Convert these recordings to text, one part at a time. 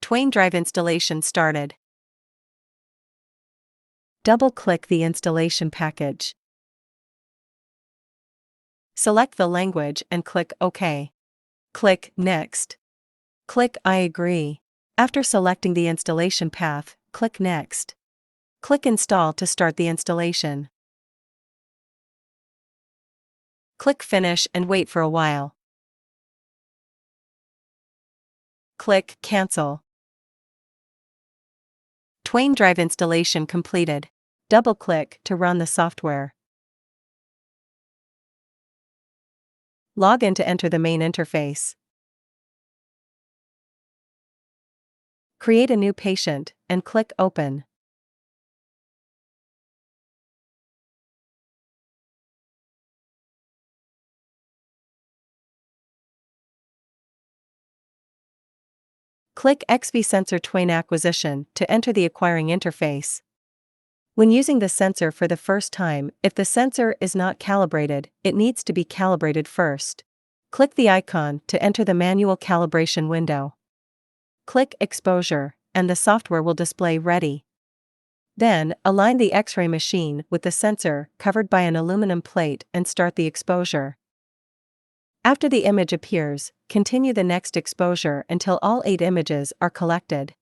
Twain drive installation started. Double-click the installation package. Select the language and click OK. Click Next. Click I agree. After selecting the installation path, click Next. Click Install to start the installation. Click Finish and wait for a while. Click Cancel. Twain drive installation completed. Double-click to run the software. Log in to enter the main interface. Create a new patient, and click Open. Click XVSensor Twain Acquisition to enter the acquiring interface. When using the sensor for the first time, if the sensor is not calibrated, it needs to be calibrated first. Click the icon to enter the manual calibration window. Click Exposure, and the software will display Ready. Then, align the X-ray machine with the sensor covered by an aluminum plate and start the exposure. After the image appears, continue the next exposure until all 8 images are collected.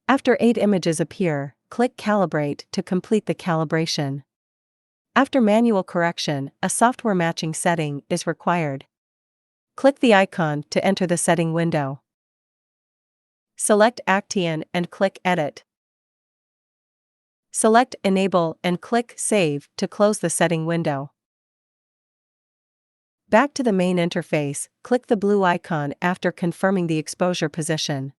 After 8 images appear, click Calibrate to complete the calibration. After manual correction, a software matching setting is required. Click the icon to enter the setting window. Select Acteon and click Edit. Select Enable and click Save to close the setting window. Back to the main interface, click the blue icon after confirming the exposure position.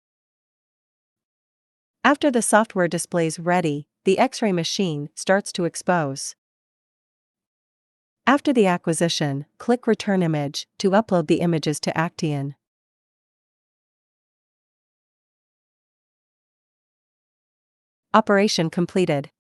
After the software displays Ready, the X-ray machine starts to expose. After the acquisition, click Return Image to upload the images to Acteon. Operation completed.